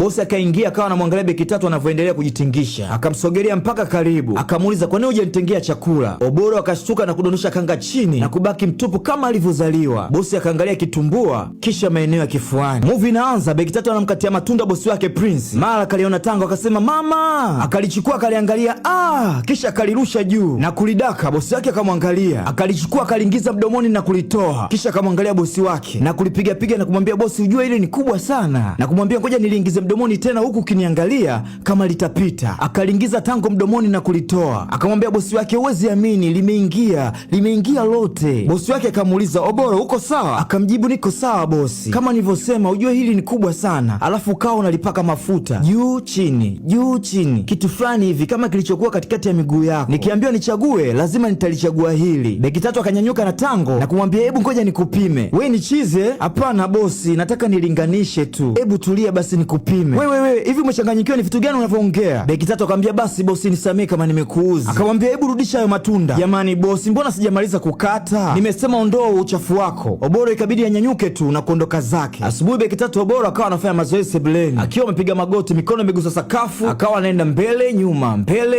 Bosi akaingia akawa anamwangalia Beki Tatu anavyoendelea kujitingisha. Akamsogelea mpaka karibu, akamuuliza kwa nini hujanitengea chakula? Oboro akashtuka na kudondosha kanga chini na kubaki mtupu kama alivyozaliwa. Bosi akaangalia kitumbua kisha maeneo ya kifuani. Movie inaanza, Beki Tatu anamkatia matunda bosi wake Prince. Mara kaliona tango akasema mama, akalichukua akaliangalia, kisha akalirusha juu na kulidaka. Bosi wake akamwangalia, akalichukua akaliingiza mdomoni na kulitoa, kisha akamwangalia bosi wake na kulipiga piga na kumwambia bosi, ujue ile ni kubwa sana, na kumwambia ngoja niliingize mdomoni tena huku ukiniangalia kama litapita. Akaliingiza tango mdomoni na kulitoa, akamwambia bosi wake, uwezi amini, limeingia lote. Bosi wake akamuuliza, Oboro uko sawa? Akamjibu, niko sawa bosi, kama nilivyosema, ujue hili ni kubwa sana, alafu ukawa unalipaka mafuta juu chini, kitu fulani hivi kama kilichokuwa katikati ya miguu yako. Nikiambiwa nichague lazima nitalichagua hili. Beki Tatu akanyanyuka na tango na kumwambia, hebu ngoja nikupime. We ni chize? Hapana bosi, nataka nilinganishe tu. Hebu tulia basi nikupime. Wewe hivi umechanganyikiwa, ni vitu gani unavyoongea? Beki Tatu akamwambia, basi bosi nisamee kama nimekuuzi. Akamwambia, hebu rudisha hayo matunda. Jamani bosi, mbona sijamaliza kukata? Nimesema ondoa uchafu wako. Oboro ikabidi anyanyuke tu na kuondoka zake. Asubuhi Beki Tatu Oboro akawa anafanya mazoezi sebuleni, akiwa amepiga magoti, mikono imegusa sakafu, akawa anaenda mbele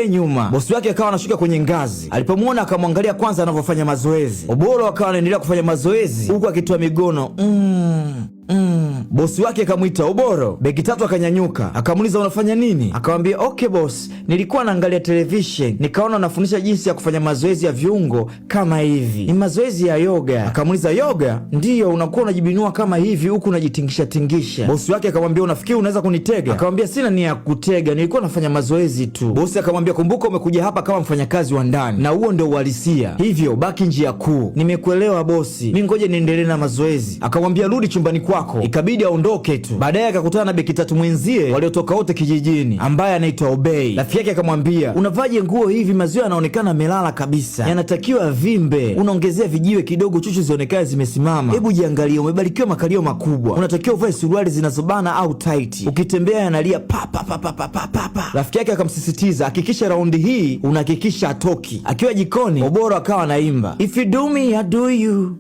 nyuma. Bosi wake akawa anashuka kwenye ngazi. Alipomwona akamwangalia kwanza anavyofanya mazoezi. Oboro akawa anaendelea kufanya mazoezi huku akitoa migono. Bosi wake akamwita, Oboro. Beki Tatu akanyanyuka akamuuliza, unafanya nini? Akamwambia, okay boss, nilikuwa naangalia television nikaona unafundisha jinsi ya kufanya mazoezi ya viungo kama hivi, ni mazoezi ya yoga. Akamuuliza, yoga? Ndiyo, unakuwa unajibinua kama hivi huku unajitingisha. Bosi wake akamwambia, unafikiri unaweza kunitega? Akamwambia, sina nia ya kutega, nilikuwa nafanya mazoezi tu. Bosi akamwambia, kumbuka umekuja hapa kama mfanyakazi wa ndani na huo ndio uhalisia, hivyo baki njia kuu. Nimekuelewa bosi, mimi ngoja niendelee na mazoezi. Akamwambia, rudi chumbani kwako. Ikabidi aondoke tu. Baadaye akakutana na Beki Tatu mwenzie waliotoka wote kijijini ambaye anaitwa Obei. Rafiki yake akamwambia, unavaje nguo hivi? Maziwa yanaonekana melala kabisa, yanatakiwa vimbe, unaongezea vijiwe kidogo, chuchu zionekane zimesimama. Hebu jiangalie, umebarikiwa makalio makubwa, unatakiwa uvae suruali zinazobana au tight, ukitembea yanalia pa. Rafiki yake akamsisitiza, hakikisha raundi hii unahakikisha atoki. Akiwa jikoni, Oboro akawa anaimba, if you do me I do you,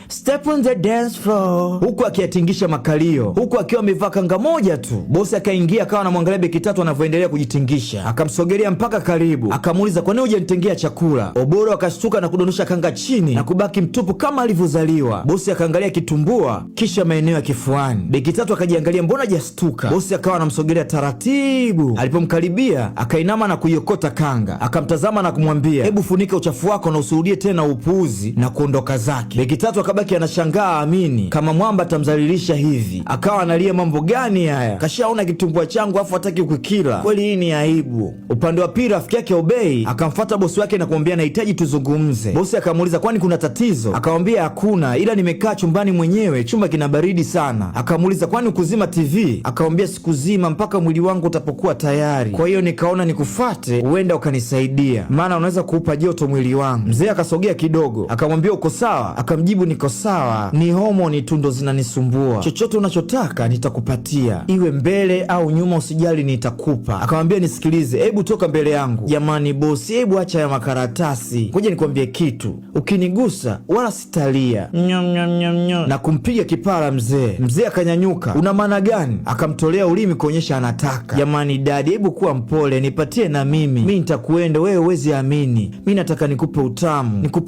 step on the dance floor, huku akiyatingisha makalio, huku akiwa amevaa kanga moja tu. Bosi akaingia akawa anamwangalia Beki Tatu anavyoendelea kujitingisha. Akamsogelea mpaka karibu, akamuuliza, kwa nini hujanitengea chakula? Oboro akashtuka na kudondosha kanga chini na kubaki mtupu kama alivyozaliwa. Bosi akaangalia kitumbua kisha maeneo ya kifuani. Beki Tatu akajiangalia, mbona hajastuka? Bosi akawa anamsogelea taratibu. Alipomkaribia akainama na kuiokota kanga, akamtazama na kumwambia, hebu funika uchafu wako na usirudie tena upuuzi, na kuondoka zake. Beki Tatu akabaki anashangaa amini kama mwamba atamzalilisha hivi. Akawa analia, mambo gani haya? Kashaona kitumbua changu afu hataki kukila, kweli hii ni aibu. Upande wa pili rafiki yake Obei akamfuata bosi wake na kumwambia, nahitaji tuzungumze. Bosi akamuuliza, kwani kuna tatizo? Akamwambia, hakuna, ila nimekaa chumbani mwenyewe, chumba kina baridi sana. Akamuuliza, kwani ukuzima TV? Akamwambia, sikuzima mpaka mwili wangu utapokuwa tayari, kwa hiyo nikaona nikufate, huenda ukanisaidia, maana unaweza kuupa joto mwili wangu. Mzee akasogea kidogo akamwambia, uko sawa? Akamjibu, niko sawa, ni homoni tu ndo zinanisumbua, chochote unachotaka nitakupatia, iwe mbele au nyuma, usijali nitakupa. Akamwambia, nisikilize, hebu toka mbele yangu. Jamani bosi, hebu acha ya makaratasi, ngoja nikwambie kitu, ukinigusa wala sitalia, na kumpiga kipara mzee. Mzee akanyanyuka, una maana gani? Akamtolea ulimi kuonyesha anataka. Jamani dadi, hebu kuwa mpole, nipatie na mimi nitakuenda, wewe huwezi amini, mimi nataka nikupe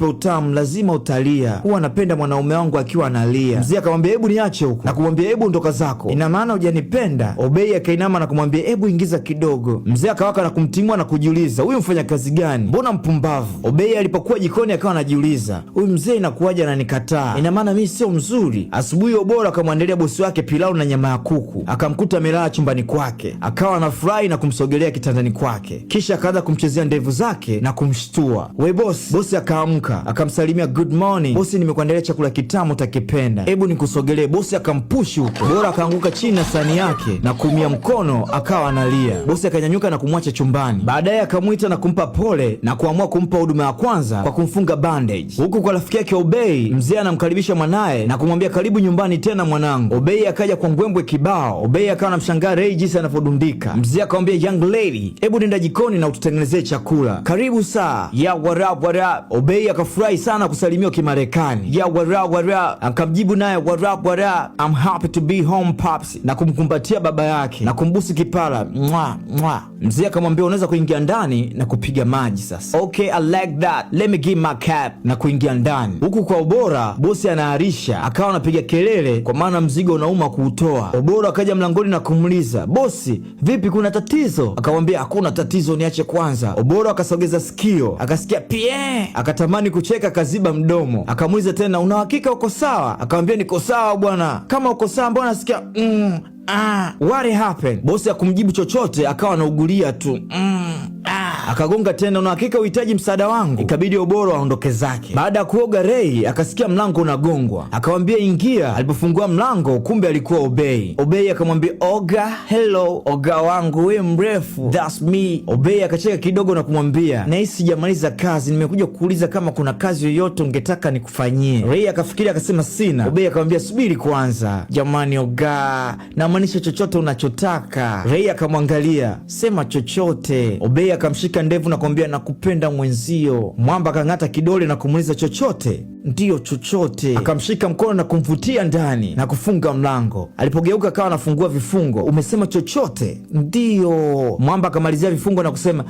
utamu, lazima utalia, huwa napenda mwanaume wangu akiwa analia. Mzee akamwambia, hebu niache huko, na kumwambia, hebu ondoka zako, ina maana hujanipenda? Obei akainama na kumwambia, hebu ingiza kidogo. Mzee akawaka na kumtimua na kujiuliza, huyu mfanya kazi gani, mbona mpumbavu? Obei alipokuwa jikoni akawa anajiuliza, huyu mzee inakuwaje ananikataa, ina maana mimi sio mzuri? Asubuhi Oboro akamwandalia bosi wake pilau na nyama ya kuku, akamkuta amelala chumbani kwake, akawa anafurahi na kumsogelea kitandani kwake, kisha akaanza kumchezea ndevu zake na kumshtua. We bosi. Bosi akaamka akamsalimia, good morning bosi, nimekuandalia chakula kitamu utakipenda, hebu nikusogelee. Bosi akampushi huko, Bora akaanguka chini na sahani yake na kuumia mkono, akawa analia. Bosi akanyanyuka na kumwacha chumbani. Baadaye akamwita na kumpa pole na kuamua kumpa huduma ya kwanza kwa kumfunga bandage. Huku kwa rafiki yake Obei, mzee anamkaribisha mwanaye na kumwambia, karibu nyumbani tena mwanangu. Obei akaja kwa mbwembwe kibao. Obei akawa anamshangaa Ray jinsi anavyodundika. Mzee akamwambia, young lady, hebu nenda jikoni na ututengenezee chakula. Karibu saa. Ya what up. Obei akafurahi sana kusalimiwa Kimarekani. Ya what what up. Akamjibu naye what up, I'm happy to be home pops, na kumkumbatia baba yake na kumbusu kipara mwa mwa. Mzee akamwambia unaweza kuingia ndani na kupiga maji sasa. Okay, I like that, let me give my cap, na kuingia ndani. Huku kwa Obora bosi anaarisha, akawa anapiga kelele kwa maana mzigo unauma kuutoa. Obora akaja mlangoni na kumuuliza, bosi vipi, kuna tatizo? Akamwambia hakuna tatizo, niache kwanza. Obora akasogeza sikio, akasikia pie, akatamani kucheka, akaziba mdomo. Akamuuliza tena, una hakika uko sawa? Akamwambia niko sawa bwana. Kama uko sawa mbona nasikia what happened? Bosi akumjibu chochote, akawa anaugulia tu Akagonga tena, una hakika uhitaji msaada wangu? Ikabidi Oboro aondoke zake. Baada ya kuoga Ray akasikia mlango unagongwa, akamwambia ingia. Alipofungua mlango kumbe alikuwa Obey. Obey akamwambia Oga, hello Oga wangu we mrefu, that's me. Obey akacheka kidogo na kumwambia nahisi sijamaliza kazi, nimekuja kuuliza kama kuna kazi yoyote ungetaka nikufanyie. Ray akafikiri akasema sina. Obey akamwambia subiri kwanza. Jamani Oga, namaanisha chochote unachotaka. Ray akamwangalia, sema chochote. Obey akamshika ndevu na kumwambia nakupenda mwenzio. Mwamba akang'ata kidole na kumuuliza chochote? Ndiyo chochote. Akamshika mkono na kumvutia ndani na kufunga mlango. Alipogeuka akawa anafungua vifungo. Umesema chochote? Ndiyo. Mwamba akamalizia vifungo na kusema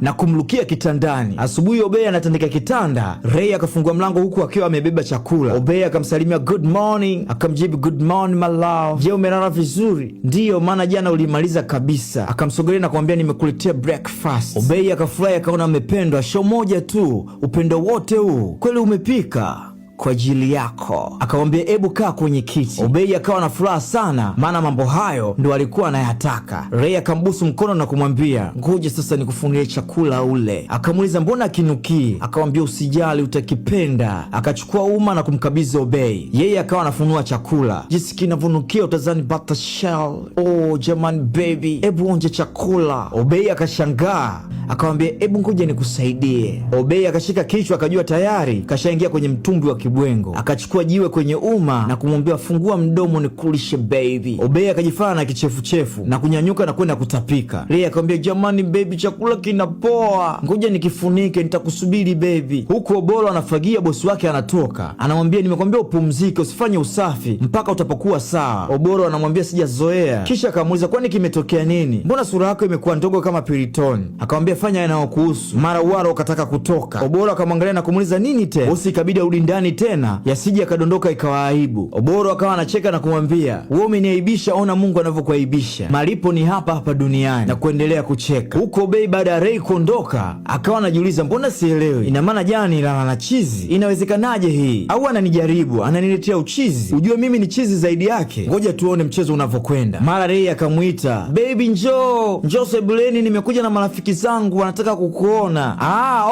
na kumlukia kitandani. Asubuhi Obey anatandika kitanda. Ray akafungua mlango huku akiwa amebeba chakula. Obey akamsalimia good morning, akamjibu good morning my love. Je, umelala vizuri? Ndiyo, maana jana ulimaliza kabisa. Akamsogelea na kumwambia nimekuletea breakfast. Obey akafurahi, akaona amependwa. Show moja tu, upendo wote huu kweli umepika kwa ajili yako. Akamwambia ebu kaa kwenye kiti. Obey akawa na furaha sana, maana mambo hayo ndo alikuwa anayataka. Ray akambusu mkono na kumwambia ngoja sasa nikufungie chakula ule. Akamuuliza mbona kinukii? Akamwambia usijali, utakipenda. Akachukua uma na kumkabidhi Obey. Yeye akawa anafunua chakula. Jinsi kinavyonukia utazani butter shell. Oh jamani baby, ebu onje chakula. Obey akashangaa, akamwambia ebu ngoja nikusaidie. Obey akashika kichwa, akajua tayari kashaingia kwenye mtumbwi wa kibwengo. Akachukua jiwe kwenye uma na kumwambia fungua mdomo nikulishe baby. Obey akajifanya na kichefuchefu na kunyanyuka na kwenda kutapika. Ray akamwambia jamani baby, chakula kinapoa, ngoja nikifunike, nitakusubiri baby. Huku Obolo anafagia, bosi wake anatoka, anamwambia nimekwambia upumzike, usifanye usafi mpaka utapokuwa sawa. Obolo anamwambia sijazoea. Kisha akamuuliza kwani kimetokea nini? Mbona sura yako imekuwa ndogo kama Piriton? Akamwambia fanya yanayokuhusu. Mara Waro ukataka kutoka. Obolo akamwangalia na kumuuliza nini te? Bosi ikabidi arudi ndani tena yasije akadondoka ikawa aibu. Oboro akawa anacheka na kumwambia wewe umeniaibisha, ona Mungu anavyokuaibisha, malipo ni hapa hapa duniani, na kuendelea kucheka. Huko Obey baada ya Ray kuondoka akawa anajiuliza mbona sielewi, ina maana jana nilala na chizi? Inawezekanaje hii? Au ananijaribu, ananiletea uchizi? Ujue mimi ni chizi zaidi yake. Ngoja tuone mchezo unavyokwenda. Mara Ray akamuita baby, njoo sebuleni, nimekuja na marafiki zangu wanataka kukuona.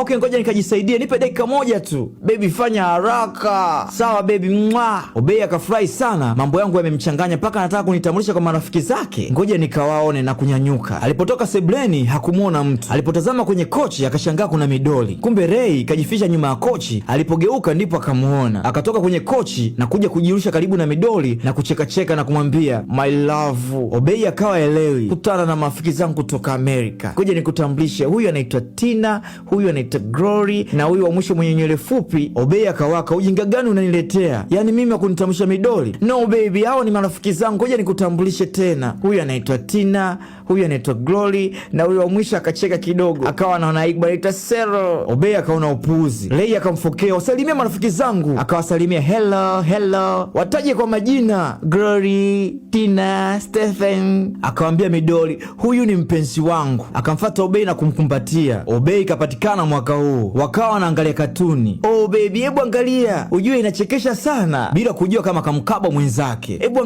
Okay, ngoja nikajisaidie, nipe dakika moja tu. Baby fanya haraka. Sawa baby, mwa. Obey akafurahi sana, mambo yangu yamemchanganya mpaka anataka kunitambulisha kwa marafiki zake, ngoja nikawaone, na kunyanyuka. Alipotoka sebuleni hakumuona mtu. Alipotazama kwenye kochi akashangaa kuna midoli, kumbe Ray kajificha nyuma ya kochi. Alipogeuka ndipo akamuona, akatoka kwenye kochi na kuja kujirusha karibu na midoli na kuchekacheka na kumwambia my love. Obey akawa elewi, kutana na marafiki zangu kutoka Amerika, ngoja nikutambulishe, huyu anaitwa Tina, huyu anaitwa Glory, na huyu wa mwisho mwenye nywele fupi. Obey akawaka, ujinga gani unaniletea? Yaani mimi wakunitambulisha midoli? No baby, hao ni marafiki zangu, ngoja nikutambulishe tena, huyu anaitwa Tina, huyu anaitwa Glory, na huyu wa mwisho akacheka kidogo akawa anaona aibu, anaitwa Sero. Obey akaona upuuzi. Ray akamfokea, wasalimia marafiki zangu. Akawasalimia hello, wataje kwa majina, Glory, Tina, Stephen. Akawambia midoli huyu ni mpenzi wangu. Akamfuata Obey na kumkumbatia. Obey ikapatikana mwaka huu, wakawa wanaangalia katuni. Oh baby, hebu angalia, ujue inachekesha sana, bila kujua kama kamkaba mwenzake. Hebu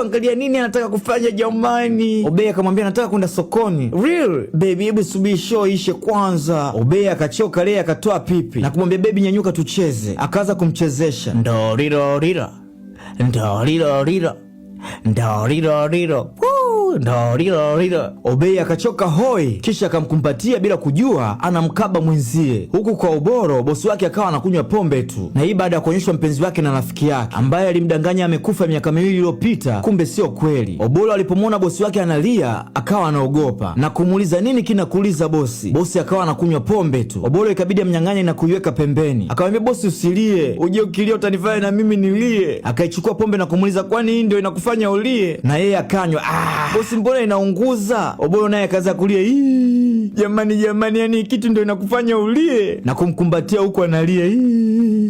angalia nini anataka kufanya jamani. Obey akamwambia nataka kwenda sokoni. Real baby, hebu subiri show ishe kwanza. Obey akachoka. Ray akatoa pipi na kumwambia baby nyanyuka tucheze. Akaanza kumchezesha ndoriro Obei akachoka hoi, kisha akamkumbatia bila kujua anamkaba mwenzie. Huku kwa Oboro, bosi wake akawa anakunywa pombe tu, na hii baada ya kuonyeshwa mpenzi wake na rafiki yake ambaye alimdanganya amekufa miaka 2 iliyopita, kumbe sio kweli. Oboro alipomwona bosi wake analia akawa anaogopa na kumuuliza nini kinakuuliza bosi. Bosi akawa anakunywa pombe tu. Oboro ikabidi amnyang'anye na kuiweka pembeni. Akamwambia bosi, usilie, uje ukilia utanifanya na mimi nilie. Akaichukua pombe na kumuuliza kwani hii ndio inakufanya ulie? Na yeye akanywa. Bosi, mbona inaunguza? Oboro naye akaanza kulia, jamani, yani kitu ndio inakufanya ulie, na kumkumbatia huko analia.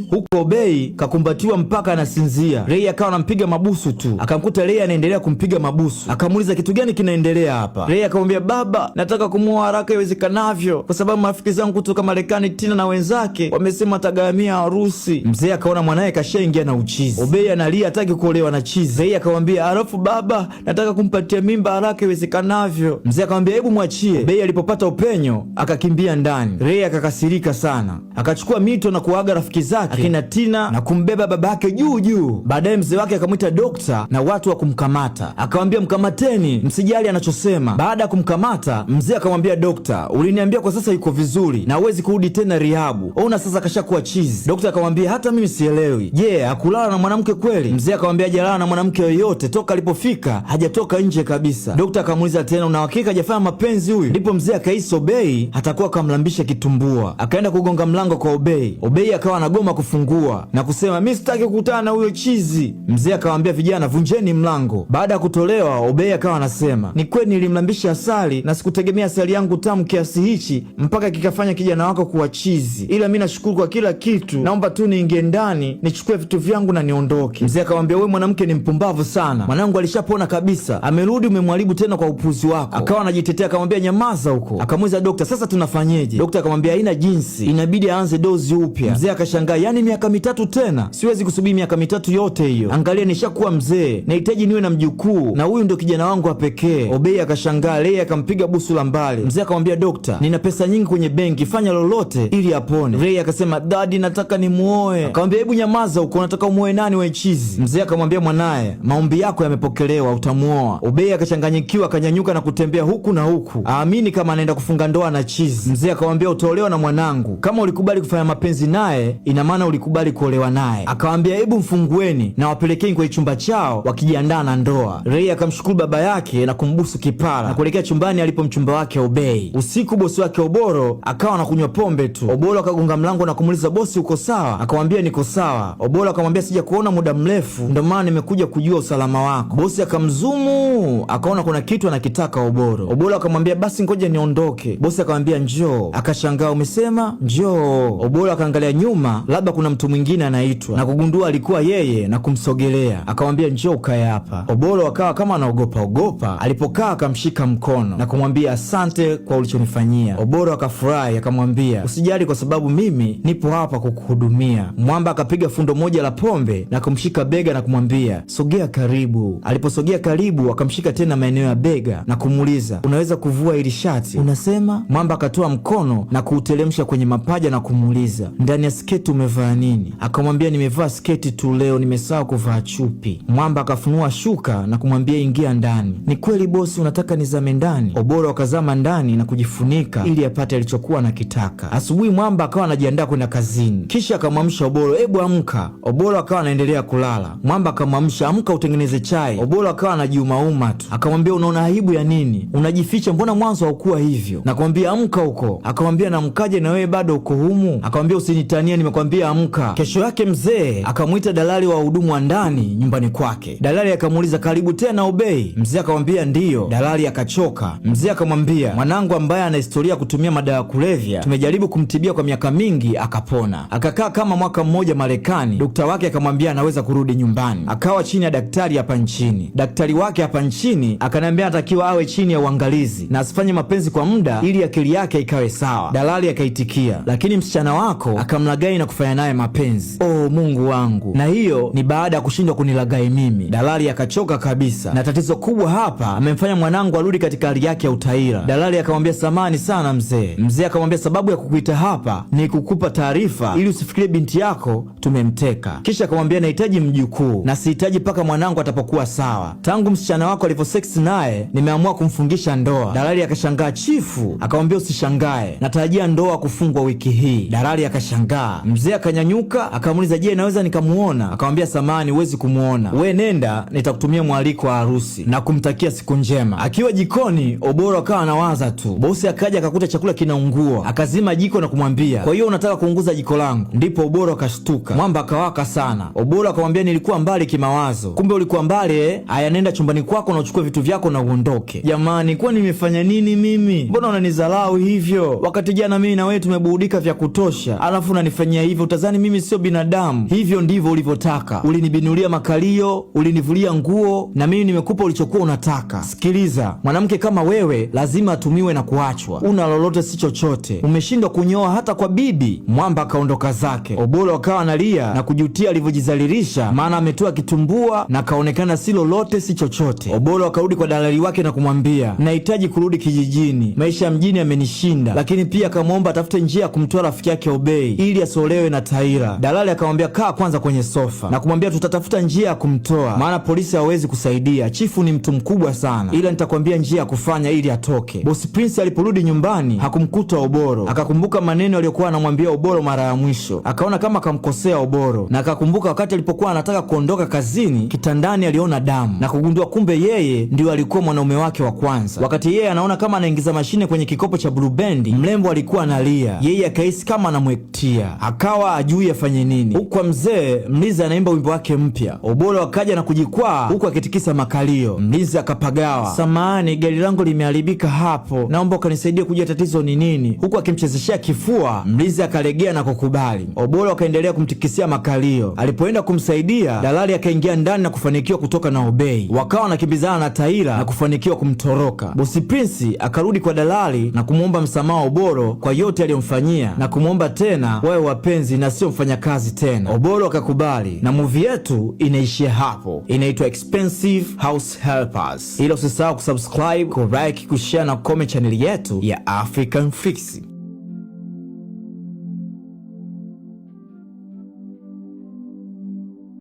Huko Obei kakumbatiwa mpaka anasinzia. Ray akawa anampiga mabusu tu. Akamkuta Ray anaendelea kumpiga mabusu. Akamuuliza kitu gani kinaendelea hapa? Ray akamwambia, baba, nataka kumuoa haraka iwezekanavyo kwa sababu marafiki zangu kutoka Marekani, Tina na wenzake, wamesema atagharamia harusi. Mzee akaona mwanae kashaingia na uchizi. Obei analia, hataki kuolewa na chizi. Ray akamwambia, alafu baba, nataka kumpatia mimba haraka iwezekanavyo. Mzee akamwambia, hebu mwachie. Obei alipopata upenyo akakimbia ndani. Ray akakasirika sana, akachukua mito na kuaga rafiki zake akina Tina na kumbeba babake juu juu. Baadaye mzee wake akamwita dokta na watu wa kumkamata, akamwambia, mkamateni, msijali anachosema. Baada ya kumkamata, mzee akamwambia dokta, uliniambia kwa sasa yuko vizuri na hawezi kurudi tena rihabu, ona sasa kashakuwa chizi. Dokta akamwambia, hata mimi sielewi, je, hakulala na mwanamke kweli? Mzee akamwambia, hajalala na mwanamke yoyote toka alipofika, hajatoka nje kabisa. Dokta akamuuliza tena, una hakika hajafanya mapenzi huyu? Ndipo mzee akahisi Obei hatakuwa kamlambisha kitumbua. Akaenda kugonga mlango kwa Obei. Obei akawa anagoma kufungua na kusema, mimi sitaki kukutana na huyo chizi. Mzee akamwambia, vijana, vunjeni mlango. Baada ya kutolewa, Obei akawa anasema, ni kweli nilimlambisha asali na sikutegemea asali yangu tamu kiasi hichi mpaka kikafanya kijana wako kuwa chizi, ila mimi nashukuru kwa kila kitu, naomba tu niingie ndani nichukue vitu vyangu na niondoke. Mzee akamwambia, wewe mwanamke ni mpumbavu sana, mwanangu alishapona kabisa, amerudi, umemwharibu tena kwa upuzi wako. Akawa anajitetea, akamwambia, nyamaza huko. Akamuuliza dokta, sasa tunafanyeje? Dokta akamwambia, haina jinsi, inabidi aanze dozi upya. Mzee akashangaa, yani miaka 3 tena? Siwezi kusubiri miaka 3 yote hiyo, angalia nishakuwa mzee, nahitaji niwe na mjukuu na huyu ndio kijana wangu wa pekee. Obei akashangaa. Ray akampiga busu la mbali. Mzee akamwambia, dokta, nina pesa nyingi kwenye benki, fanya lolote ili apone. Ray akasema, dadi, nataka nimuoe. Akamwambia, hebu nyamaza huko, unataka umuoe nani we chizi? Mzee akamwambia, mwanaye, maombi yako yamepokelewa, utamuoa. Obei akachanganyikiwa, akanyanyuka na kutembea huku na huku, aamini kama anaenda kufunga ndoa na chizi. Mzee akamwambia, utaolewa na mwanangu, kama ulikubali kufanya mapenzi naye ina maana ulikubali kuolewa naye. Akamwambia, hebu mfungueni na wapelekeni kwenye chumba chao wakijiandaa na ndoa. Ray akamshukuru baba yake na kumbusu kipara na kuelekea chumbani alipo mchumba wake Obei. Usiku bosi wake Oboro akawa anakunywa pombe tu. Oboro akagonga mlango na kumuuliza, bosi, uko sawa? Akamwambia, niko sawa. Oboro akamwambia, sija kuona muda mrefu, ndio maana nimekuja kujua usalama wako. Bosi akamzumu, akaona kuna kitu anakitaka Oboro. Oboro akamwambia, basi ngoja niondoke. Bosi akamwambia, njoo. Akashangaa, umesema njoo? Oboro akaangalia nyuma, labda kuna mtu mwingine anaitwa, na kugundua alikuwa yeye na kumsogelea. Akamwambia, njoo ukae hapa. Oboro akawa kama anaogopa ogopa. Alipokaa akamshika mkono na kumwambia, asante kwa ulichonifanyia. Oboro akafurahi, akamwambia, usijali kwa sababu mimi nipo hapa kukuhudumia. Mwamba akapiga fundo moja la pombe na kumshika bega na kumwambia, sogea karibu. Aliposogea karibu, akamshika tena maeneo ya bega na kumuuliza, unaweza kuvua ili shati? Unasema? Mwamba akatoa mkono na kuutelemsha kwenye mapaja na kumuuliza, ndani ya sketi umevaa nini? Akamwambia, nimevaa sketi tu leo, nimesahau kuvaa chupi. Mwamba akafunua shuka na kumwambia, ingia ndani. Ni kweli bosi, unataka nizame ndani? Oboro akazama ndani na kujifunika ili apate alichokuwa anakitaka. Asubuhi Mwamba akawa anajiandaa kwenda kazini, kisha akamwamsha Oboro, hebu amka. Oboro akawa anaendelea kulala. Mwamba akamwamsha, amka utengeneze chai. Oboro akawa anajiumauma tu. Akamwambia, unaona aibu ya nini? Unajificha, mbona mwanzo haukuwa hivyo? Na kumwambia, amka huko. Akamwambia, namkaje na wewe bado uko humu? Akamwambia, usinitanie, nimekwambia amka. Kesho yake mzee akamwita dalali wa hudumu wa ndani nyumbani kwake. Dalali akamuuliza, karibu tena Obei? Mzee akamwambia ndiyo. Dalali akachoka. Mzee akamwambia, mwanangu ambaye ana historia kutumia madawa ya kulevya tumejaribu kumtibia kwa miaka mingi akapona. Akakaa kama mwaka mmoja Marekani. Dokta wake akamwambia anaweza kurudi nyumbani. Akawa chini ya daktari hapa nchini. Daktari wake hapa nchini akaniambia anatakiwa awe chini ya uangalizi na asifanye mapenzi kwa muda ili akili yake ikawe sawa. Dalali akaitikia, lakini msichana wako akamlagai na kufanya naye mapenzi. Oh Mungu wangu, na hiyo ni baada ya kushindwa kunilagai mimi. Dalali akachoka kabisa, na tatizo kubwa hapa, amemfanya mwanangu arudi katika hali yake ya utaira. Dalali akamwambia samani sana mzee. Mzee akamwambia sababu ya kukuita hapa ni kukupa taarifa ili usifikirie binti yako tumemteka. Kisha akamwambia nahitaji mjukuu na sihitaji mpaka mwanangu atapokuwa sawa. Tangu msichana wako alivyo sex naye nimeamua kumfungisha ndoa. Dalali akashangaa. Chifu akamwambia usishangae, natarajia ndoa kufungwa wiki hii. Dalali akashangaa. Mzee akanyanyuka akamuuliza je, naweza nikamuona? Akamwambia samani, huwezi kumuona, we nenda, nitakutumia mwaliko wa harusi na kumtakia siku njema. Akiwa jikoni, Oboro akawa anawaza tu. Bosi akaja akakuta chakula kinaungua, akazima jiko na kumwambia kwa hiyo unataka kuunguza jiko langu? Ndipo Oboro akashtuka. Mwamba akawaka sana. Oboro akamwambia nilikuwa mbali kimawazo. Kumbe ulikuwa mbali Aya, nenda chumbani kwako na uchukue vitu vyako na uondoke. Jamani, kwa nimefanya nini mimi? Mbona unanizalau hivyo wakati jana mimi na wewe tumeburudika vya kutosha, alafu unanifanyia hivyo? Utazani mimi sio binadamu? Hivyo ndivyo ulivyotaka. Ulinibinulia makalio, ulinivulia nguo, na mimi nimekupa ulichokuwa unataka. Sikiliza, mwanamke kama wewe lazima atumiwe na kuachwa. Una lolote si chochote, umeshindwa kunyoa hata kwa bibi. Mwamba akaondoka zake. Obolo akawa analia na kujutia alivyojizalilisha, maana ametoa kitumbua na kaonekana si lolote si chochote. Obolo akarudi kwa dalali wake na kumwambia nahitaji kurudi kijijini, maisha ya mjini yamenishinda. Lakini pia akamwomba atafute njia ya kumtoa rafiki yake Obei ili asolewe na Taira. Dalali akamwambia kaa kwanza kwenye sofa na kumwambia tutatafuta njia ya kumtoa, maana polisi hawezi kusaidia. Chifu ni mtu mkubwa sana, ila nitakwambia njia ya kufanya ili atoke. Bosi Prince aliporudi nyumbani hakumkuta Oboro. Akakumbuka maneno aliyokuwa anamwambia Oboro mara ya mwisho, akaona kama akamkosea Oboro, na akakumbuka wakati alipokuwa anataka kuondoka kazini, kitandani aliona damu na kugundua kumbe yeye ndio alikuwa mwanaume wake wa kwanza. Wakati yeye anaona kama anaingiza mashine kwenye kikopo cha Blue Band, mrembo alikuwa analia. Yeye akahisi kama anamwektia, akawa ajui afanye nini. Huku kwa mzee, mlinzi anaimba wimbo wake mpya. Oboro akaja na kujikwaa huku akitikisa makalio. Mlinzi akapagawa, samahani, gari langu limeharibika hapo, naomba ukanisaidia kujua tatizo ni nini, huku akimchezeshea kifua. Mlinzi akalegea na kukubali. Oboro akaendelea kumtikisia makalio. Alipoenda kumsaidia, dalali akaingia ndani na kufanikiwa kutoka na Obei. Wakawa wanakimbizana na Taira na kufanikiwa kumtoroka. Bosi Prince akarudi kwa dalali na kumwomba msamaha Oboro kwa yote aliyomfanyia na kumwomba tena wawe wapenzi na sio mfanyakazi tena. Oboro akakubali na movie yetu inaishia hapo. Inaitwa Expensive House Helpers. Ila usisahau kusubscribe, kulike, kushare na comment channel yetu ya African Fix.